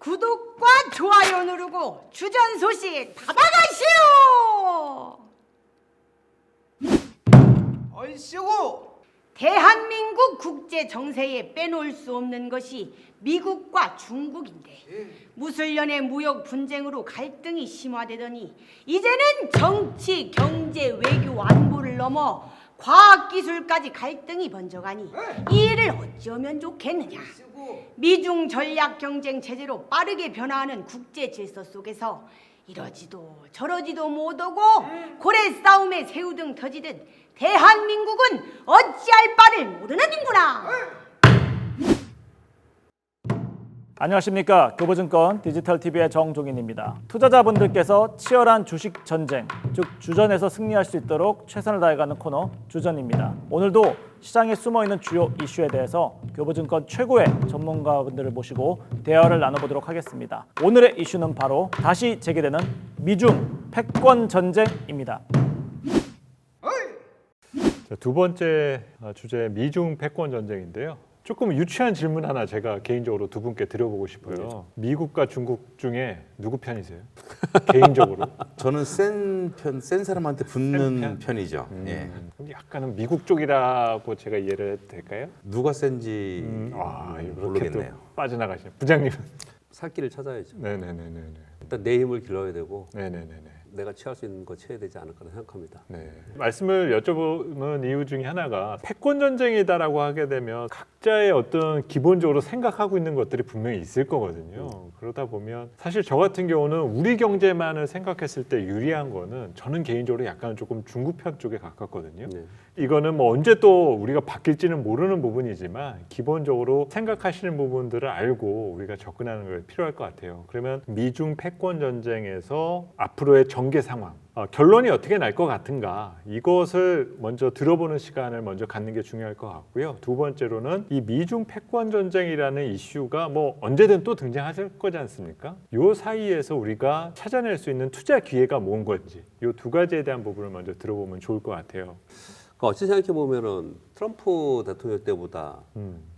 구독과 좋아요 누르고 주전 소식 받아가시오. 얼씨구 대한민국 국제 정세에 빼놓을 수 없는 것이 미국과 중국인데 무술년의 무역 분쟁으로 갈등이 심화되더니 이제는 정치, 경제, 외교, 안보를 넘어 과학기술까지 갈등이 번져가니 이 일을 어찌하면 좋겠느냐. 미중 전략 경쟁 체제로 빠르게 변화하는 국제 질서 속에서 이러지도 저러지도 못하고 고래 싸움에 새우등 터지듯 대한민국은 어찌할 바를 모르는구나. 안녕하십니까. 교보증권 디지털TV의 정종인입니다. 투자자분들께서 치열한 주식 전쟁, 즉 주전에서 승리할 수 있도록 최선을 다해가는 코너 주전입니다. 오늘도 시장에 숨어있는 주요 이슈에 대해서 교보증권 최고의 전문가분들을 모시고 대화를 나눠보도록 하겠습니다. 오늘의 이슈는 바로 다시 재개되는 미중 패권 전쟁입니다. 두 번째 주제 미중 패권 전쟁인데요. 조금 유치한 질문 하나 제가 개인적으로 두 분께 드려보고 싶어요. 미국과 중국 중에 누구 편이세요? 개인적으로? 저는 센 사람한테 붙는 센 편? 편이죠. 예. 그럼 약간은 미국 쪽이라고 제가 이해를 해도 될까요? 누가 센지 이렇게 또 모르겠네요. 빠져나가시네. 부장님은? 살 길을 찾아야죠. 네네네네. 일단 내 힘을 길러야 되고 네네네네. 내가 취할 수 있는 거 취해야 되지 않을까 생각합니다. 네. 말씀을 여쭤보는 이유 중에 하나가 패권 전쟁이다라고 하게 되면 각자의 어떤 기본적으로 생각하고 있는 것들이 분명히 있을 거거든요. 그러다 보면 사실 저 같은 경우는 우리 경제만을 생각했을 때 유리한 거는 저는 개인적으로 약간 조금 중국 편 쪽에 가깝거든요. 네. 이거는 뭐 언제 또 우리가 바뀔지는 모르는 부분이지만 기본적으로 생각하시는 부분들을 알고 우리가 접근하는 게 필요할 것 같아요. 그러면 미중 패권 전쟁에서 앞으로의 전개 상황, 결론이 어떻게 날 것 같은가, 이것을 먼저 들어보는 시간을 먼저 갖는 게 중요할 것 같고요. 두 번째로는 이 미중 패권 전쟁이라는 이슈가 뭐 언제든 또 등장하실 거지 않습니까? 요 사이에서 우리가 찾아낼 수 있는 투자 기회가 뭔 건지, 요 두 가지에 대한 부분을 먼저 들어보면 좋을 것 같아요. 그러니까 어찌 생각해 보면은 트럼프 대통령 때보다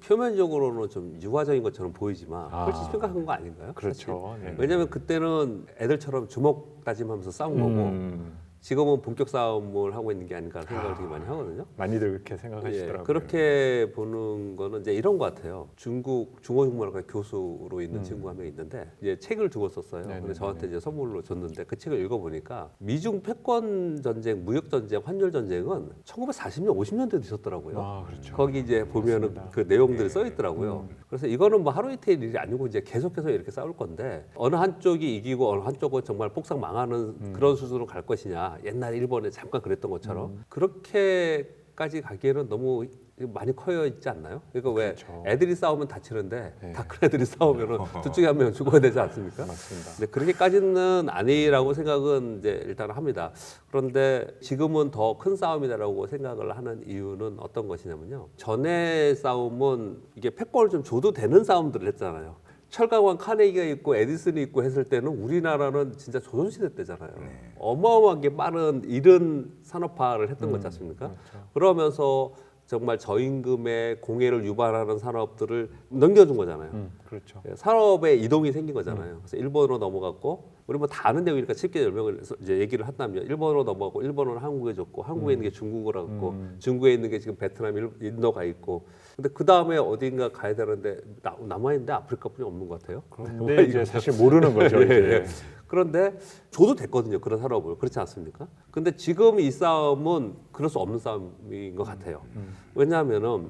표면적으로는 좀 유화적인 것처럼 보이지만 훨씬 심각한 거 아닌가요? 그렇죠. 네. 왜냐하면 그때는 애들처럼 주먹 다짐하면서 싸운 거고 지금은 본격 싸움을 하고 있는 게 아닌가 생각을 되게 많이 하거든요. 많이들 그렇게 생각하시더라고요. 예, 그렇게 보는 거는 이제 이런 것 같아요. 중어흉문학과 교수로 있는 친구가 한 명 있는데 이제 책을 주고 썼어요. 근데 저한테 이제 선물로 줬는데 그 책을 읽어보니까 미중 패권 전쟁, 무역 전쟁, 환율 전쟁은 1940년, 50년대도 있었더라고요. 그렇죠. 거기 이제 보면은 맞습니다. 그 내용들이 써 있더라고요. 그래서 이거는 뭐 하루 이틀 일이 아니고 이제 계속해서 이렇게 싸울 건데 어느 한쪽이 이기고 어느 한쪽은 정말 폭삭 망하는 그런 수준으로 갈 것이냐. 옛날 일본에 잠깐 그랬던 것처럼 그렇게까지 가기에는 너무 많이 커여 있지 않나요? 그러니까 왜 그렇죠. 애들이 싸우면 다치는데 네. 다 큰 애들이 싸우면은 둘 중에 한 명은 죽어야 되지 않습니까? 맞습니다. 근데 그렇게까지는 아니라고 생각은 이제 일단 합니다. 그런데 지금은 더 큰 싸움이다라고 생각을 하는 이유는 어떤 것이냐면요. 전의 싸움은 이게 패권을 좀 줘도 되는 싸움들을 했잖아요. 철강원 카네기가 있고 에디슨이 있고 했을 때는 우리나라는 진짜 조선시대 때잖아요. 어마어마하게 빠른 이른 산업화를 했던 거지 않습니까? 그렇죠. 그러면서 정말 저임금의 공해를 유발하는 산업들을 넘겨준 거잖아요. 그렇죠. 산업의 이동이 생긴 거잖아요. 그래서 일본으로 넘어갔고 우리 뭐 다 아는 내용이니까 쉽게 설명을 이제 얘기를 한다면 일본으로 넘어가고 일본은 한국에 줬고 한국에 있는 게 중국으로 갔고 중국에 있는 게 지금 베트남, 인도가 있고 근데 그 다음에 어딘가 가야 되는데 남아 있는데 아프리카뿐이 없는 것 같아요. 근데 이제 사실 모르는 거죠. 이제. 그런데 줘도 됐거든요. 그런 산업을. 그렇지 않습니까? 근데 지금 이 싸움은 그럴 수 없는 싸움인 것 같아요. 왜냐하면은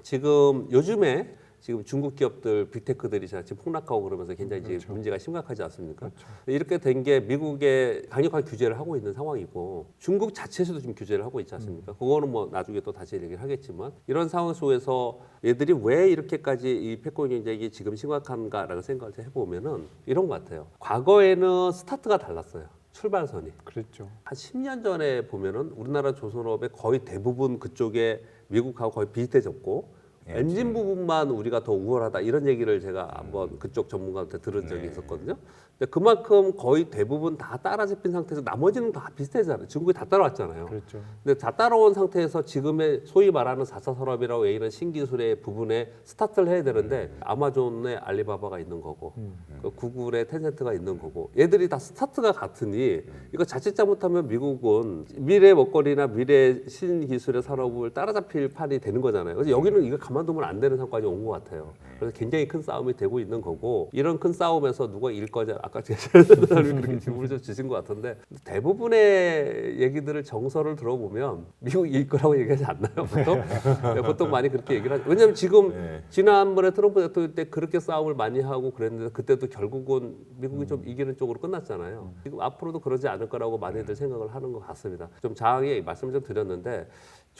지금 요즘에 지금 중국 기업들, 빅테크들이 지금 폭락하고 그러면서 굉장히 이제 문제가 심각하지 않습니까? 이렇게 된 게 미국의 강력한 규제를 하고 있는 상황이고 중국 자체에서도 지금 규제를 하고 있지 않습니까? 그거는 뭐 나중에 또 다시 얘기를 하겠지만 이런 상황 속에서 얘들이 왜 이렇게까지 이 패권 경쟁이 지금 심각한가라고 생각을 해보면은 이런 것 같아요. 과거에는 스타트가 달랐어요. 출발선이. 그렇죠. 한 10년 전에 보면은 우리나라 조선업의 거의 대부분 그쪽에 미국하고 거의 비슷해졌고 엔진 부분만 우리가 더 우월하다 이런 얘기를 제가 한번 그쪽 전문가한테 들은 적이 있었거든요. 근데 그만큼 거의 대부분 다 따라잡힌 상태에서 나머지는 다 비슷하잖아요. 중국이 다 따라왔잖아요. 그렇죠. 근데 다 따라온 상태에서 지금의 소위 말하는 4차 산업이라고 얘기하는 신기술의 부분에 스타트를 해야 되는데 아마존에 알리바바가 있는 거고 그 구글에 텐센트가 있는 거고 얘들이 다 스타트가 같으니 이거 자칫 잘못하면 미국은 미래 먹거리나 미래 신기술의 산업을 따라잡힐 판이 되는 거잖아요. 그래서 여기는 이거 가만두면 안 되는 상황까지 온 것 같아요. 그래서 굉장히 큰 싸움이 되고 있는 거고 이런 큰 싸움에서 누가 이길 거냐 아까 제가 그렇게 질문을 좀 주신 것 같은데 대부분의 얘기들을 정설을 들어보면 미국이 이길 거라고 얘기하지 않나요? 보통? 네, 보통 많이 그렇게 얘기를 하죠. 왜냐하면 지금 지난번에 트럼프 대통령 때 그렇게 싸움을 많이 하고 그랬는데 그때도 결국은 미국이 좀 이기는 쪽으로 끝났잖아요. 지금 앞으로도 그러지 않을 거라고 많이들 생각을 하는 것 같습니다. 좀 장하게 말씀을 좀 드렸는데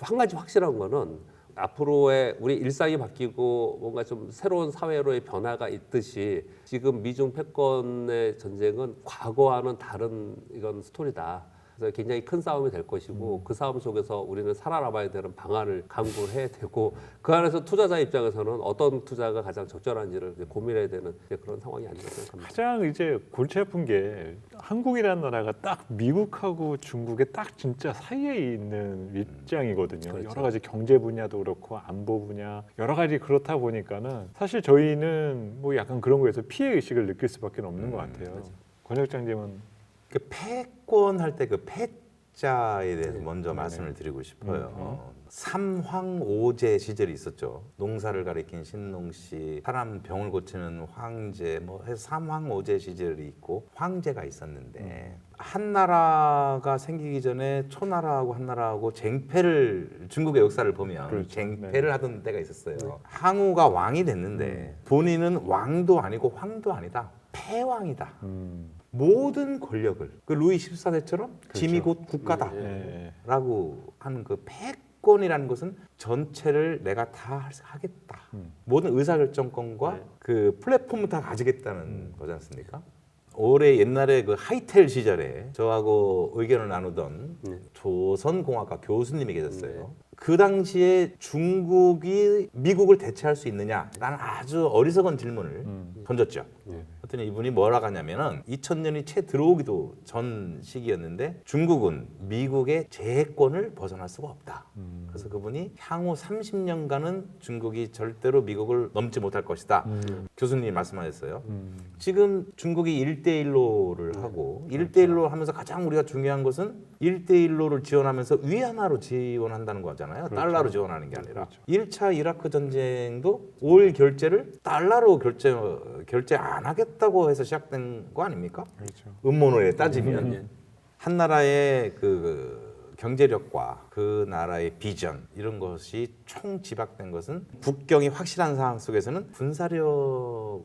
한 가지 확실한 거는 앞으로의 우리 일상이 바뀌고 뭔가 좀 새로운 사회로의 변화가 있듯이 지금 미중 패권의 전쟁은 과거와는 다른 이런 스토리다. 그래서 굉장히 큰 싸움이 될 것이고 그 싸움 속에서 우리는 살아남아야 되는 방안을 강구를 해야 되고 그 안에서 투자자 입장에서는 어떤 투자가 가장 적절한지를 이제 고민해야 되는 이제 그런 상황이 아닌가 생각합니다. 가장 이제 골치 아픈 게 한국이라는 나라가 딱 미국하고 중국의 딱 진짜 사이에 있는 입장이거든요. 그렇죠. 여러 가지 경제 분야도 그렇고 안보 분야 여러 가지 그렇다 보니까는 사실 저희는 뭐 약간 그런 거에서 피해 의식을 느낄 수밖에 없는 것 같아요. 권혁장님은 그 패권 할 때 그 패자에 대해서 먼저 말씀을 드리고 싶어요. 삼황오제 시절이 있었죠. 농사를 가리킨 신농씨, 사람 병을 고치는 황제, 뭐 해서 삼황오제 시절이 있고 황제가 있었는데 한 나라가 생기기 전에 초나라하고 한나라하고 쟁패를 중국의 역사를 보면 그렇죠. 쟁패를 하던 때가 있었어요. 항우가 왕이 됐는데 본인은 왕도 아니고 황도 아니다. 패왕이다. 모든 권력을 그 루이 14세처럼 짐이 곧 국가다라고 하는 그 패권이라는 것은 전체를 내가 다 하겠다. 모든 의사결정권과 그 플랫폼을 다 가지겠다는 거지 않습니까? 올해 옛날에 그 하이텔 시절에 저하고 의견을 나누던 조선공학과 교수님이 계셨어요. 그 당시에 중국이 미국을 대체할 수 있느냐라는 아주 어리석은 질문을 던졌죠. 그랬더니 이분이 뭐라고 하냐면은 2000년이 채 들어오기도 전 시기였는데 중국은 미국의 제해권을 벗어날 수가 없다. 그래서 그분이 향후 30년간은 중국이 절대로 미국을 넘지 못할 것이다. 교수님이 말씀하셨어요. 지금 중국이 1대1로를 하고 1대1로 하면서 가장 우리가 중요한 것은 1대1로를 지원하면서 위안화로 지원한다는 거잖아요. 달러로 지원하는 게 아니라. 1차 이라크 전쟁도 올 결제를 달러로 결제 안 하겠다고 해서 시작된 거 아닙니까? 그렇죠. 음모론에 따지면 한 나라의 그 경제력과 그 나라의 비전 이런 것이 총집약된 것은 국경이 확실한 상황 속에서는 군사력이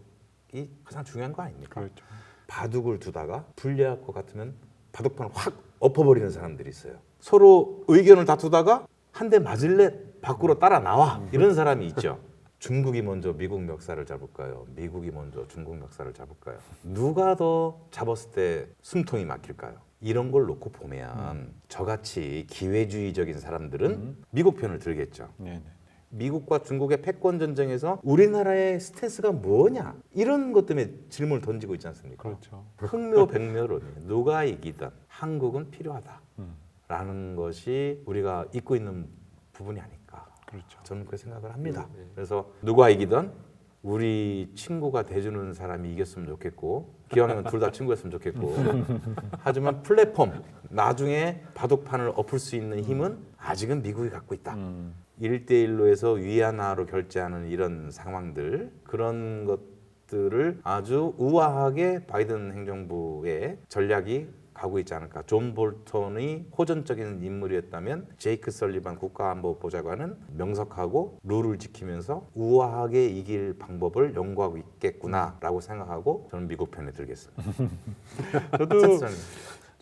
가장 중요한 거 아닙니까? 그렇죠. 바둑을 두다가 불리할 것 같으면 바둑판을 확 엎어버리는 사람들이 있어요. 서로 의견을 다투다가 한 대 맞을래 밖으로 따라 나와 이런 사람이 있죠. 중국이 먼저 미국 역사를 잡을까요? 미국이 먼저 중국 역사를 잡을까요? 누가 더 잡았을 때 숨통이 막힐까요? 이런 걸 놓고 보면 저같이 기회주의적인 사람들은 미국 편을 들겠죠. 네네. 미국과 중국의 패권 전쟁에서 우리나라의 스탠스가 뭐냐 이런 것 때문에 질문을 던지고 있지 않습니까? 그렇죠. 흥묘백묘론이 누가 이기든 한국은 필요하다라는 것이 우리가 잊고 있는 부분이 아닐까. 그렇죠. 저는 그렇게 생각을 합니다. 그래서 누가 이기든 우리 친구가 돼주는 사람이 이겼으면 좋겠고 기왕이면 둘 다 친구였으면 좋겠고 하지만 플랫폼 나중에 바둑판을 엎을 수 있는 힘은 아직은 미국이 갖고 있다. 1대1로 해서 위안화로 결제하는 이런 상황들 그런 것들을 아주 우아하게 바이든 행정부의 전략이 가고 있지 않을까. 존 볼턴이 호전적인 인물이었다면 제이크 설리반 국가안보보좌관은 명석하고 룰을 지키면서 우아하게 이길 방법을 연구하고 있겠구나라고 생각하고 저는 미국 편에 들겠습니다. 저도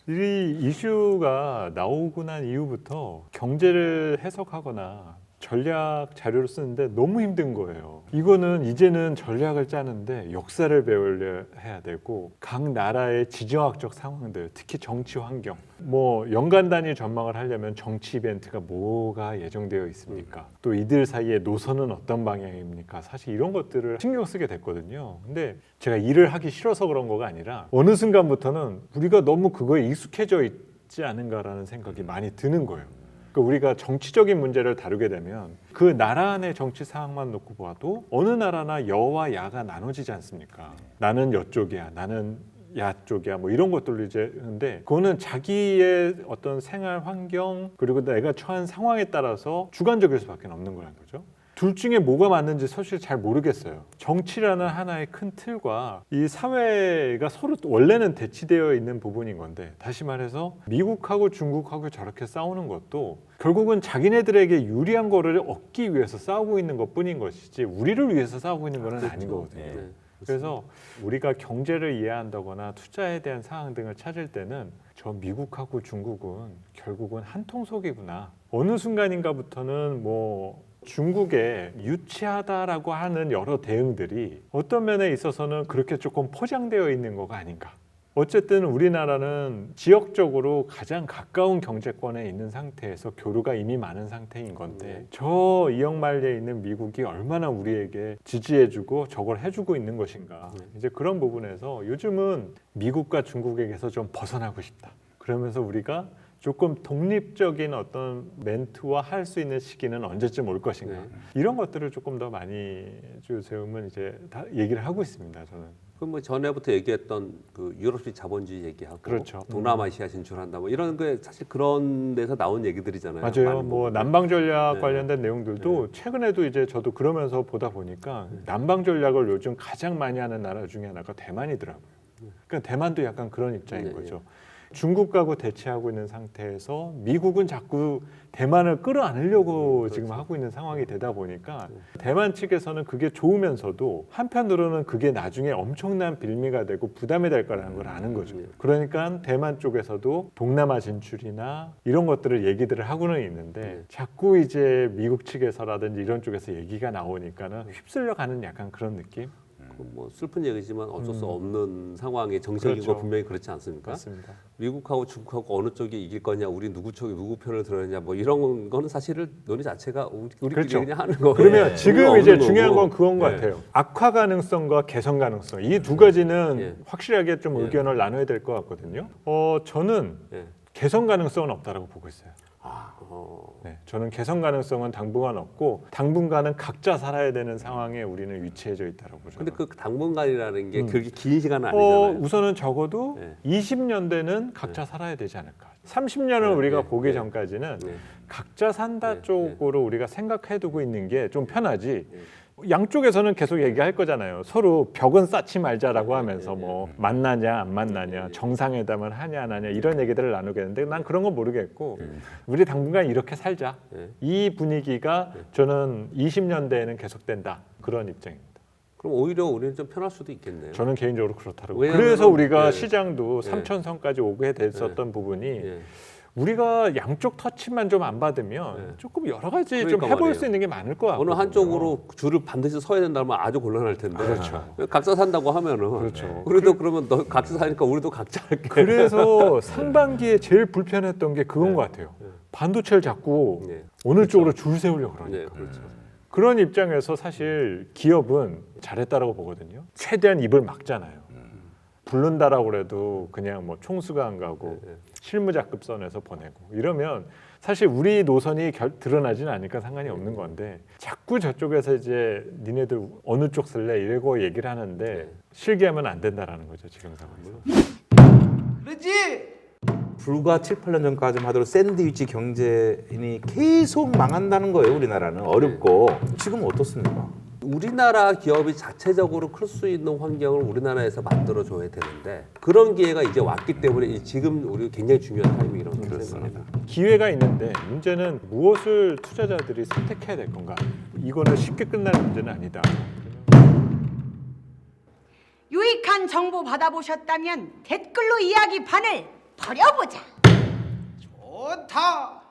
이 이슈가 나오고 난 이후부터 경제를 해석하거나 전략 자료를 쓰는데 너무 힘든 거예요. 이거는 이제는 전략을 짜는데 역사를 배우려 해야 되고 각 나라의 지정학적 상황들, 특히 정치 환경, 뭐 연간 단위 전망을 하려면 정치 이벤트가 뭐가 예정되어 있습니까? 또 이들 사이의 노선은 어떤 방향입니까? 사실 이런 것들을 신경 쓰게 됐거든요. 근데 제가 일을 하기 싫어서 그런 거가 아니라 어느 순간부터는 우리가 너무 그거에 익숙해져 있지 않은가라는 생각이 많이 드는 거예요. 그러니까 우리가 정치적인 문제를 다루게 되면 그 나라 안의 정치 상황만 놓고 봐도 어느 나라나 여와 야가 나눠지지 않습니까? 나는 여쪽이야, 나는 야 쪽이야, 뭐 이런 것들로 이제 근데 그거는 자기의 어떤 생활 환경 그리고 내가 처한 상황에 따라서 주관적일 수밖에 없는 거라는 거죠. 둘 중에 뭐가 맞는지 사실 잘 모르겠어요. 정치라는 하나의 큰 틀과 이 사회가 서로 원래는 대치되어 있는 부분인 건데 다시 말해서 미국하고 중국하고 저렇게 싸우는 것도 결국은 자기네들에게 유리한 거를 얻기 위해서 싸우고 있는 것뿐인 것이지 우리를 위해서 싸우고 있는 건 아닌 거거든요. 네. 그래서 우리가 경제를 이해한다거나 투자에 대한 사항 등을 찾을 때는 저 미국하고 중국은 결국은 한 통속이구나. 어느 순간인가부터는 뭐 중국에 유치하다라고 하는 여러 대응들이 어떤 면에 있어서는 그렇게 조금 포장되어 있는 거가 아닌가. 어쨌든 우리나라는 지역적으로 가장 가까운 경제권에 있는 상태에서 교류가 이미 많은 상태인 건데 저 이역만리에 있는 미국이 얼마나 우리에게 지지해주고 저걸 해주고 있는 것인가. 이제 그런 부분에서 요즘은 미국과 중국에게서 좀 벗어나고 싶다. 그러면서 우리가 조금 독립적인 어떤 멘트와 할 수 있는 시기는 언제쯤 올 것인가. 이런 것들을 조금 더 많이 세우면 이제 다 얘기를 하고 있습니다. 저는. 그럼 뭐 전에부터 얘기했던 그 유럽식 자본주의 얘기하고 그렇죠. 동남아시아 진출한다 뭐 이런 게 사실 그런 데서 나온 얘기들이잖아요. 맞아요. 많은 뭐 부분들. 남방 전략 네. 관련된 내용들도 최근에도 이제 저도 그러면서 보다 보니까 남방 전략을 요즘 가장 많이 하는 나라 중에 하나가 대만이더라고요. 그러니까 대만도 약간 그런 입장인 네, 거죠. 중국하고 대치하고 있는 상태에서 미국은 자꾸 대만을 끌어안으려고 그렇죠. 지금 하고 있는 상황이 되다 보니까 대만 측에서는 그게 좋으면서도 한편으로는 그게 나중에 엄청난 빌미가 되고 부담이 될 거라는 걸 아는 거죠. 그러니까 대만 쪽에서도 동남아 진출이나 이런 것들을 얘기들을 하고는 있는데 자꾸 이제 미국 측에서라든지 이런 쪽에서 얘기가 나오니까는 휩쓸려 가는 약간 그런 느낌? 뭐 슬픈 얘기지만 어쩔 수 없는 상황의 정책인 그렇죠. 거 분명히 그렇지 않습니까? 맞습니다. 미국하고 중국하고 어느 쪽이 이길 거냐, 우리 누구 쪽이 누구 편을 들었냐, 뭐 이런 거는 사실은 논의 자체가 우리끼리 그렇죠. 그냥 하는 거예요. 그러면 지금 이제 중요한 건 그건 것 네. 같아요. 악화 가능성과 개선 가능성 이 두 가지는 예. 확실하게 좀 예. 의견을 나눠야 될 것 같거든요. 저는 예. 개선 가능성은 없다라고 보고 있어요. 어, 네, 저는 개선 가능성은 당분간 없고 당분간은 각자 살아야 되는 상황에 우리는 위치해져 있다라고 보죠. 근데 그 당분간이라는 게 그렇게 긴 시간은 아니잖아요. 우선은 적어도 네. 20년대는 각자 살아야 되지 않을까. 30년을 네, 우리가 네, 보기 네. 전까지는 네. 각자 산다 네, 쪽으로 우리가 생각해두고 있는 게 좀 편하지. 양쪽에서는 계속 얘기할 거잖아요. 서로 벽은 쌓지 말자라고 하면서 뭐 만나냐 안 만나냐 정상회담을 하냐 안 하냐 이런 얘기들을 나누겠는데 난 그런 건 모르겠고 우리 당분간 이렇게 살자. 이 분위기가 저는 20년대에는 계속된다. 그런 입장입니다. 그럼 오히려 우리는 좀 편할 수도 있겠네요. 저는 개인적으로 그렇다고. 왜냐면은- 그래서 우리가 네. 시장도 네. 3,000선까지 오게 됐었던 부분이 예. 우리가 양쪽 터치만 좀 안 받으면 네. 조금 여러 가지 좀 그러니까 해볼 말이에요. 수 있는 게 많을 것 같아요. 어느 한쪽으로 줄을 반드시 서야 된다면 아주 곤란할 텐데. 그렇죠. 각자 산다고 하면은. 그렇죠. 우리도 그러면 너 각자 사니까 우리도 각자 할게. 그래서 상반기에 제일 불편했던 게 그건 것 같아요. 반도체를 자꾸 네. 어느 쪽으로 줄 세우려고 그러니까. 네, 그렇죠. 그런 입장에서 사실 기업은 잘했다라고 보거든요. 최대한 입을 막잖아요. 부른다라고 그래도 그냥 뭐 총수가 안 가고 실무자급 선에서 보내고 이러면 사실 우리 노선이 드러나지는 않으니까 상관이 없는 건데 자꾸 저쪽에서 이제 니네들 어느 쪽 쓸래 이러고 얘기를 하는데 실기하면 안 된다라는 거죠 지금 상황에서. 그러지. 불과 7, 8년 전까지만 하더라도 샌드위치 경제인이 계속 망한다는 거예요. 우리나라는 어렵고. 지금은 어떻습니까? 우리나라 기업이 자체적으로 클 수 있는 환경을 우리나라에서 만들어줘야 되는데 그런 기회가 이제 왔기 때문에 지금 우리 굉장히 중요한 타이밍이라고 저는 생각합니다. 기회가 있는데 문제는 무엇을 투자자들이 선택해야 될 건가? 이거는 쉽게 끝날 문제는 아니다. 유익한 정보 받아보셨다면 댓글로 이야기 판을 벌여보자. 좋다.